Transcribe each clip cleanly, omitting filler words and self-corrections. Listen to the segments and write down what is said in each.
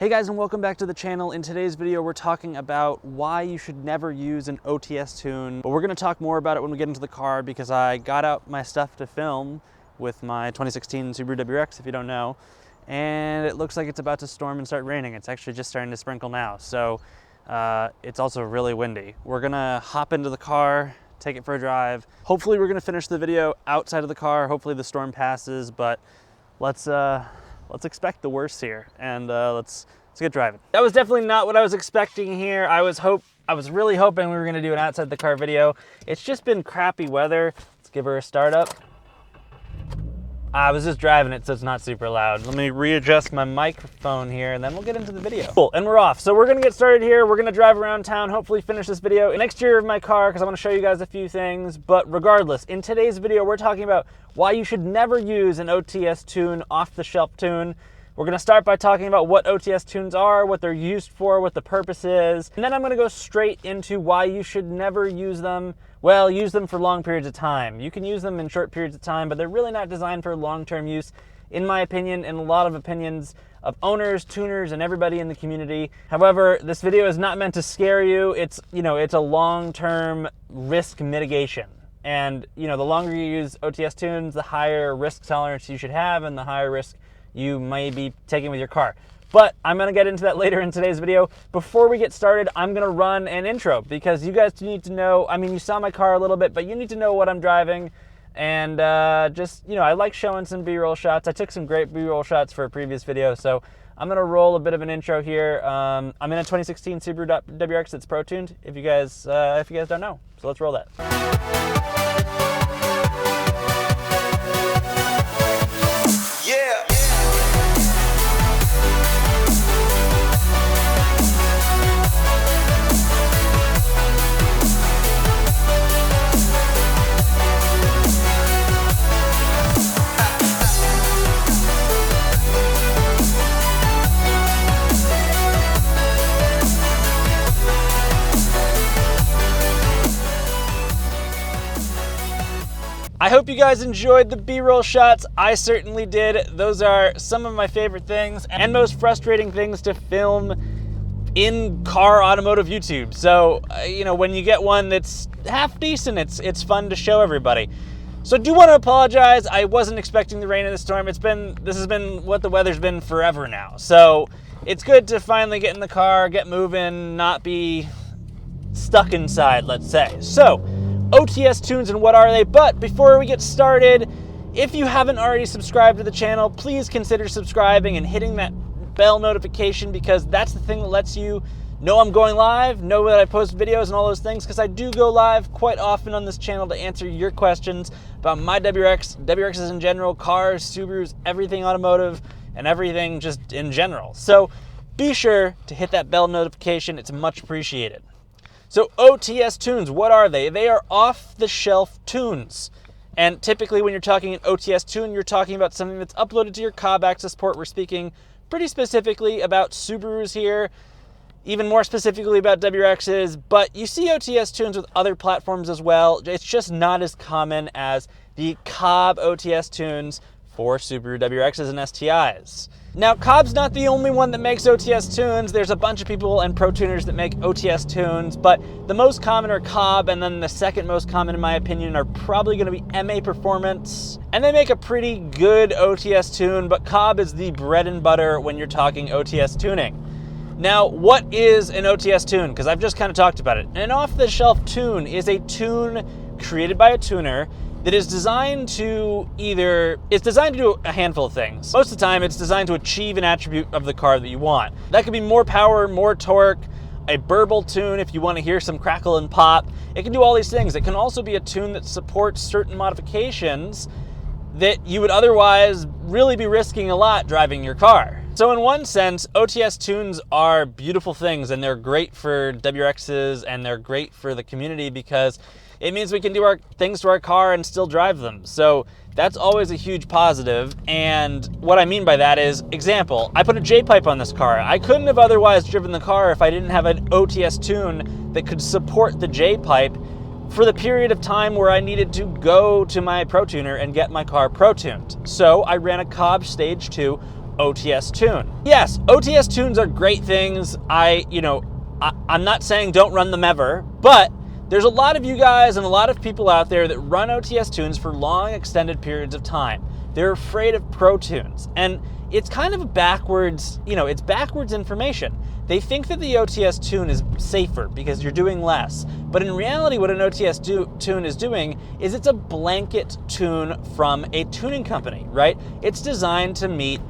Hey guys, and welcome back to the channel. In today's video, we're talking about why you should never use an OTS tune, but we're gonna talk more about it when we get into the car because I got out my stuff to film with my 2016 Subaru WRX, if you don't know, and it looks like it's about to storm and start raining. It's actually just starting to sprinkle now, so it's also really windy. We're gonna hop into the car, take it for a drive. Hopefully we're gonna finish the video outside of the car. Hopefully the storm passes, but let's expect the worst here, and let's get driving. That was definitely not what I was expecting here. I was really hoping we were gonna do an outside the car video. It's just been crappy weather. Let's give her a start up. I was just driving it, so it's not super loud. Let me readjust my microphone here, and then we'll get into the video. Cool, and we're off. So we're gonna get started here. We're gonna drive around town, hopefully finish this video in the exterior of my car, because I wanna show you guys a few things. But regardless, in today's video, we're talking about why you should never use an OTS tune, off-the-shelf tune. We're gonna start by talking about what OTS tunes are, what they're used for, what the purpose is, and then I'm gonna go straight into why you should never use them. Well, use them for long periods of time. You can use them in short periods of time, but they're really not designed for long-term use, in my opinion, and a lot of opinions of owners, tuners, and everybody in the community. However, this video is not meant to scare you. It's a long-term risk mitigation. And the longer you use OTS tunes, the higher risk tolerance you should have and the higher risk you may be taking with your car. But I'm gonna get into that later in today's video. Before we get started, I'm gonna run an intro because you guys need to know, you saw my car a little bit, but you need to know what I'm driving. And I like showing some B-roll shots. I took some great B-roll shots for a previous video, so I'm gonna roll a bit of an intro here. I'm in a 2016 Subaru WRX that's pro-tuned, if you guys don't know. So let's roll that. I hope you guys enjoyed the B-roll shots. I certainly did. Those are some of my favorite things and most frustrating things to film in car automotive YouTube. So, when you get one that's half decent, it's fun to show everybody. So I do want to apologize. I wasn't expecting the rain and the storm. This has been what the weather's been forever now. So it's good to finally get in the car, get moving, not be stuck inside, let's say. So, OTS tunes and what are they? But before we get started, if you haven't already subscribed to the channel, please consider subscribing and hitting that bell notification because that's the thing that lets you know I'm going live, know that I post videos and all those things, because I do go live quite often on this channel to answer your questions about my WRXs in general, cars, Subarus, everything automotive, and everything just in general. So be sure to hit that bell notification. It's much appreciated. So OTS tunes, what are they? They are off-the-shelf tunes. And typically when you're talking an OTS tune, you're talking about something that's uploaded to your Cobb access port. We're speaking pretty specifically about Subarus here, even more specifically about WRXs, but you see OTS tunes with other platforms as well. It's just not as common as the Cobb OTS tunes for Subaru WRXs and STIs. Now, Cobb's not the only one that makes OTS tunes. There's a bunch of people and pro tuners that make OTS tunes, but the most common are Cobb, and then the second most common, in my opinion, are probably gonna be MAPerformance. And they make a pretty good OTS tune, but Cobb is the bread and butter when you're talking OTS tuning. Now, what is an OTS tune? Because I've just kind of talked about it. An off-the-shelf tune is a tune created by a tuner that is designed to do a handful of things. Most of the time, it's designed to achieve an attribute of the car that you want. That could be more power, more torque, a burble tune if you want to hear some crackle and pop. It can do all these things. It can also be a tune that supports certain modifications that you would otherwise really be risking a lot driving your car. So in one sense, OTS tunes are beautiful things, and they're great for WRXs and they're great for the community because it means we can do our things to our car and still drive them. So that's always a huge positive. And what I mean by that is, example, I put a J-pipe on this car. I couldn't have otherwise driven the car if I didn't have an OTS tune that could support the J-pipe for the period of time where I needed to go to my pro tuner and get my car pro tuned. So I ran a Cobb Stage 2 OTS Tune. Yes, OTS tunes are great things. I'm not saying don't run them ever, but there's a lot of you guys and a lot of people out there that run OTS tunes for long, extended periods of time. They're afraid of protunes, and it's kind of backwards, it's backwards information. They think that the OTS tune is safer because you're doing less, but in reality what an OTS tune is doing is it's a blanket tune from a tuning company, right? It's designed to meet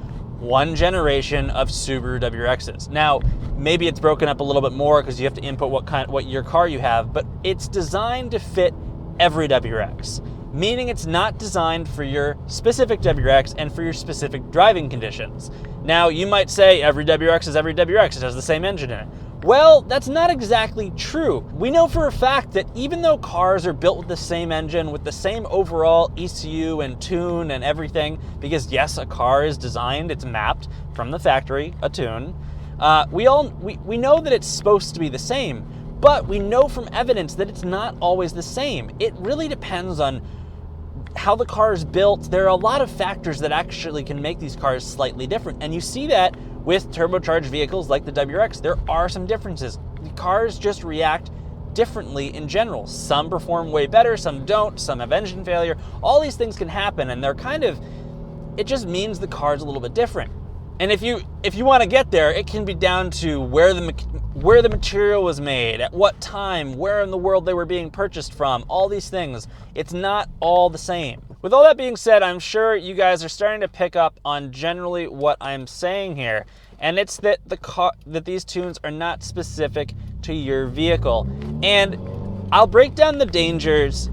one generation of Subaru WRXs. Now, maybe it's broken up a little bit more because you have to input what your car you have, but it's designed to fit every WRX, meaning it's not designed for your specific WRX and for your specific driving conditions. Now, you might say every WRX is every WRX, it has the same engine in it. Well, that's not exactly true. We know for a fact that even though cars are built with the same engine, with the same overall ECU and tune and everything, because yes, a car is designed, it's mapped from the factory, a tune, we know that it's supposed to be the same, but we know from evidence that it's not always the same. It really depends on how the car is built. There are a lot of factors that actually can make these cars slightly different, and you see that with turbocharged vehicles like the WRX. There are some differences. The cars just react differently in general. Some perform way better, some don't, some have engine failure. All these things can happen, and it just means the car's a little bit different. And if you want to get there, it can be down to where the material was made, at what time, where in the world they were being purchased from, all these things. It's not all the same. With all that being said, I'm sure you guys are starting to pick up on generally what I'm saying here, and it's that that these tunes are not specific to your vehicle. And I'll break down the dangers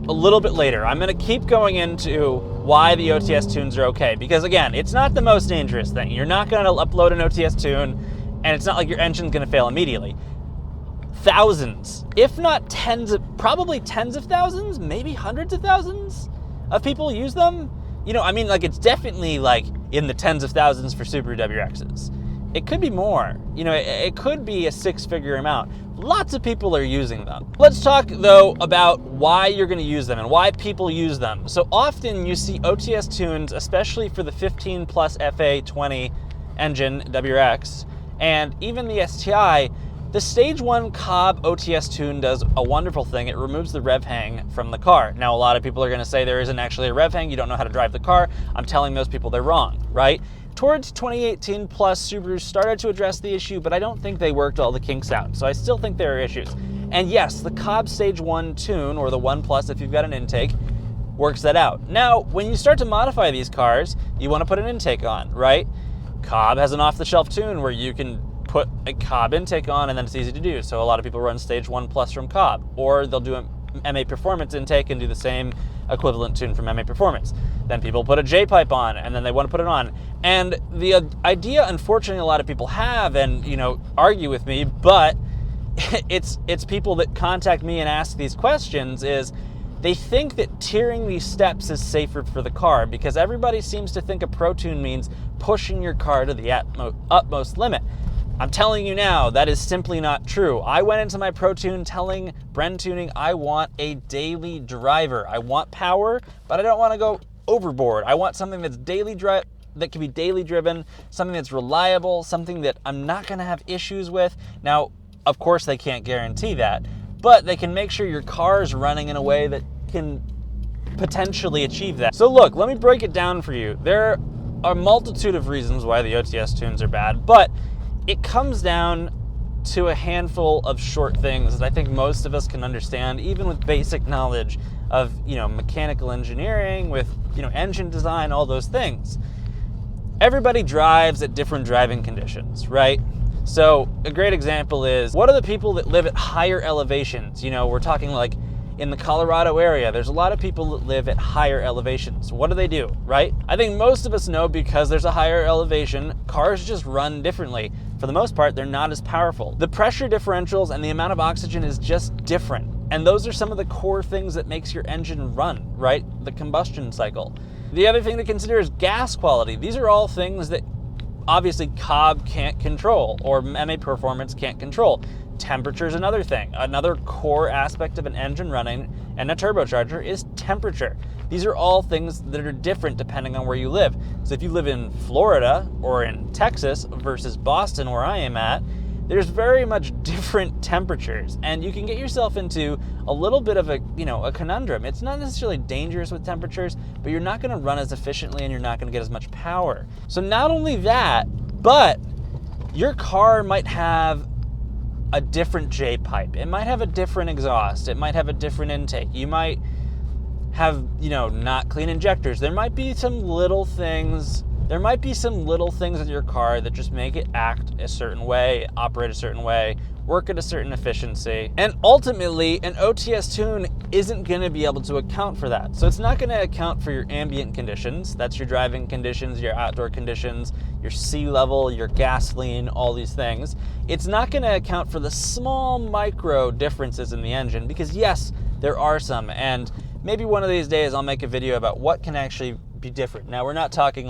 a little bit later. I'm going to keep going into why the OTS tunes are okay, because again, it's not the most dangerous thing. You're not going to upload an OTS tune, and it's not like your engine's going to fail immediately. Thousands, if not probably tens of thousands, maybe hundreds of thousands of people use them. It's definitely like in the tens of thousands for Subaru WRXs. It could be more. It could be a six-figure amount. Lots of people are using them. Let's talk, though, about why you're going to use them and why people use them. So often you see OTS tunes, especially for the 15 plus FA20 engine WRX, and even the STI. The Stage 1 Cobb OTS tune does a wonderful thing. It removes the rev hang from the car. Now, a lot of people are going to say there isn't actually a rev hang, you don't know how to drive the car. I'm telling those people they're wrong, right? Towards 2018 plus, Subaru started to address the issue, but I don't think they worked all the kinks out, so I still think there are issues. And yes, the Cobb Stage 1 tune, or the 1 Plus if you've got an intake, works that out. Now, when you start to modify these cars, you want to put an intake on, right? Cobb has an off-the-shelf tune where you can put a Cobb intake on, and then it's easy to do. So a lot of people run Stage 1 Plus from Cobb, or they'll do an MAPerformance intake and do the same equivalent tune from MAPerformance. Then people put a J-pipe on, and then they want to put it on. And the idea, unfortunately, a lot of people have, and argue with me, but it's people that contact me and ask these questions, is they think that tiering these steps is safer for the car, because everybody seems to think a protune means pushing your car to the utmost limit. I'm telling you now, that is simply not true. I went into my protune telling Bren Tuning I want a daily driver. I want power, but I don't want to go overboard. I want something that's that can be daily driven, something that's reliable, something that I'm not going to have issues with. Now, of course, they can't guarantee that, but they can make sure your car is running in a way that can potentially achieve that. So look, let me break it down for you. There are a multitude of reasons why the OTS tunes are bad, but it comes down to a handful of short things that I think most of us can understand, even with basic knowledge of, mechanical engineering, with, engine design, all those things. Everybody drives at different driving conditions, right? So a great example is, what are the people that live at higher elevations? We're talking like in the Colorado area, there's a lot of people that live at higher elevations. What do, right? I think most of us know, because there's a higher elevation, cars just run differently. For the most part, they're not as powerful. The pressure differentials and the amount of oxygen is just different. And those are some of the core things that makes your engine run, right? The combustion cycle. The other thing to consider is gas quality. These are all things that obviously Cobb can't control, or MAPerformance can't control. Temperature is another thing. Another core aspect of an engine running and a turbocharger is temperature. These are all things that are different depending on where you live. So if you live in Florida or in Texas versus Boston, where I am at, there's very much different temperatures, and you can get yourself into a little bit of a conundrum. It's not necessarily dangerous with temperatures, but you're not going to run as efficiently and you're not going to get as much power. So not only that, but your car might have a different J-pipe. It might have a different exhaust. It might have a different intake. You might have, not clean injectors. There might be some little things. There might be some little things with your car that just make it act a certain way, operate a certain way, work at a certain efficiency. And ultimately, an OTS tune isn't going to be able to account for that. So it's not going to account for your ambient conditions. That's your driving conditions, your outdoor conditions, your sea level, your gasoline, all these things. It's not going to account for the small micro differences in the engine, because yes, there are some. And maybe one of these days I'll make a video about what can actually be different. Now, we're not talking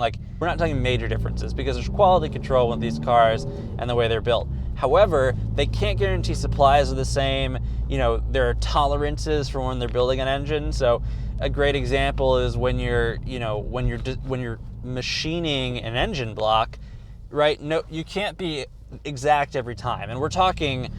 major differences, because there's quality control with these cars and the way they're built. However, they can't guarantee supplies are the same. There are tolerances for when they're building an engine. So a great example is when you're machining an engine block, right? No, you can't be exact every time. And we're talking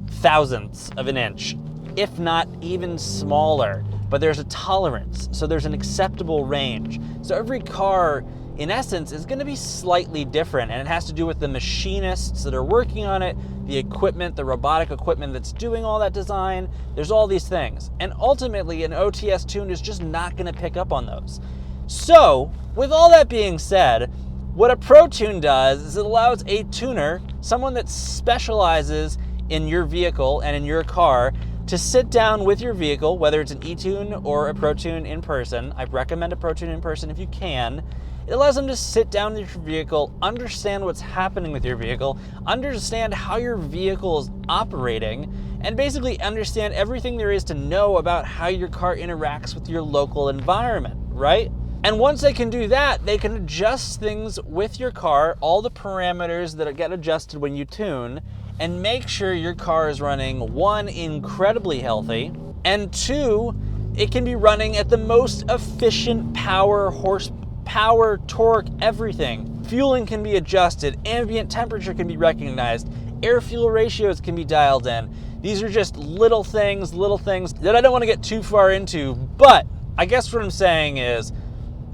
thousandths of an inch, if not even smaller. But there's a tolerance, so there's an acceptable range. So every car, in essence, is going to be slightly different, and it has to do with the machinists that are working on it, the equipment, the robotic equipment that's doing all that design. There's all these things. And ultimately, an OTS tune is just not going to pick up on those. So, with all that being said, what a protune does is it allows a tuner, someone that specializes in your vehicle and in your car, to sit down with your vehicle, whether it's an e-tune or a protune in person. I recommend a protune in person if you can. It allows them to sit down with your vehicle, understand what's happening with your vehicle, understand how your vehicle is operating, and basically understand everything there is to know about how your car interacts with your local environment, right? And once they can do that, they can adjust things with your car, all the parameters that get adjusted when you tune, and make sure your car is running, one, incredibly healthy, and two, it can be running at the most efficient power, horsepower, torque, everything. Fueling can be adjusted, ambient temperature can be recognized, air-fuel ratios can be dialed in. These are just little things that I don't want to get too far into, but I guess what I'm saying is,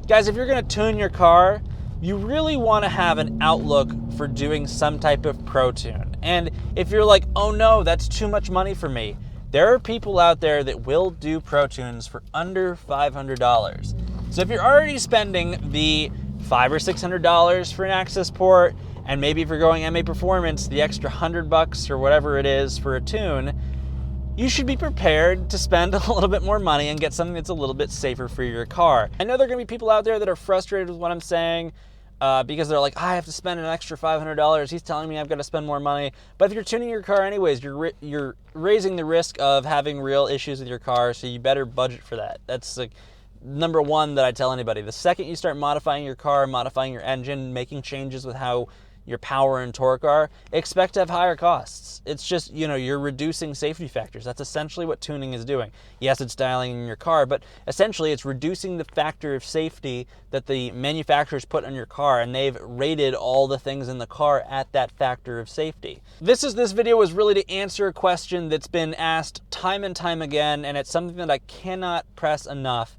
guys, if you're going to tune your car, you really want to have an outlook for doing some type of protune. And if you're like, oh no, that's too much money for me, there are people out there that will do protunes for under $500. So if you're already spending the $500 or $600 for an access port, and maybe if you're going MAPerformance, the extra $100 or whatever it is for a tune, you should be prepared to spend a little bit more money and get something that's a little bit safer for your car. I know there are going to be people out there that are frustrated with what I'm saying because they're like, I have to spend an extra $500. He's telling me I've got to spend more money. But if you're tuning your car anyways, you're raising the risk of having real issues with your car, so you better budget for that. That's like number one that I tell anybody. The second you start modifying your car, modifying your engine, making changes with how your power and torque are, expect to have higher costs. It's just, you're reducing safety factors. That's essentially what tuning is doing. Yes, it's dialing in your car, but essentially it's reducing the factor of safety that the manufacturers put on your car, and they've rated all the things in the car at that factor of safety. This video was really to answer a question that's been asked time and time again, and it's something that I cannot press enough.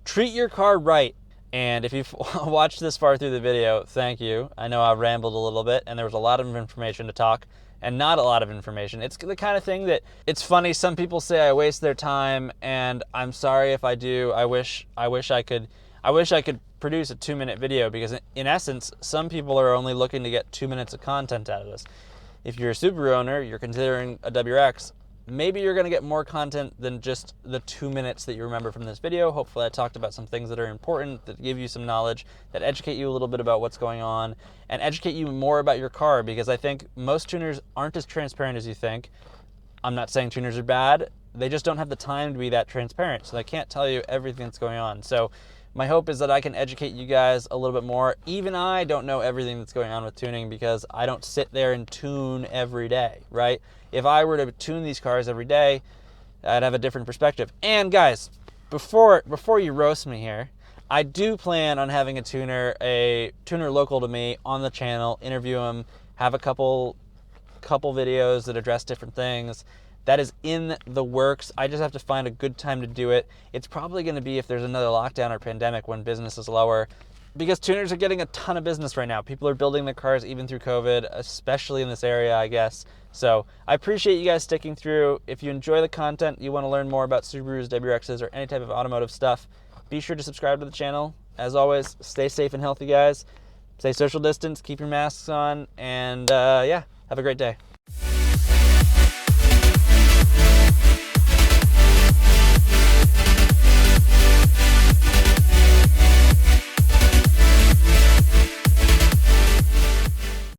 Treat your car right. And if you've watched this far through the video, thank you. I know I rambled a little bit and there was a lot of information to talk and not a lot of information. It's the kind of thing that, it's funny, some people say I waste their time, and I'm sorry if I do. I wish I could produce a 2-minute video, because in essence, some people are only looking to get 2 minutes of content out of this. If you're a Subaru owner, you're considering a WRX, maybe you're going to get more content than just the 2 minutes that you remember from this video. Hopefully I talked about some things that are important, that give you some knowledge, that educate you a little bit about what's going on, and educate you more about your car, because I think most tuners aren't as transparent as you think. I'm not saying tuners are bad, they just don't have the time to be that transparent, so they can't tell you everything that's going on. So My hope is that I can educate you guys a little bit more. Even I don't know everything that's going on with tuning because I don't sit there and tune every day, right? If I were to tune these cars every day, I'd have a different perspective. And guys, before you roast me here, I do plan on having a tuner local to me on the channel, interview him, have a couple videos that address different things. That is in the works. I just have to find a good time to do it. It's probably going to be if there's another lockdown or pandemic when business is lower, because tuners are getting a ton of business right now. People are building their cars even through COVID, especially in this area, I guess. So I appreciate you guys sticking through. If you enjoy the content, you want to learn more about Subarus, WRXs, or any type of automotive stuff, be sure to subscribe to the channel. As always, stay safe and healthy, guys. Stay social distance, keep your masks on, and yeah, have a great day.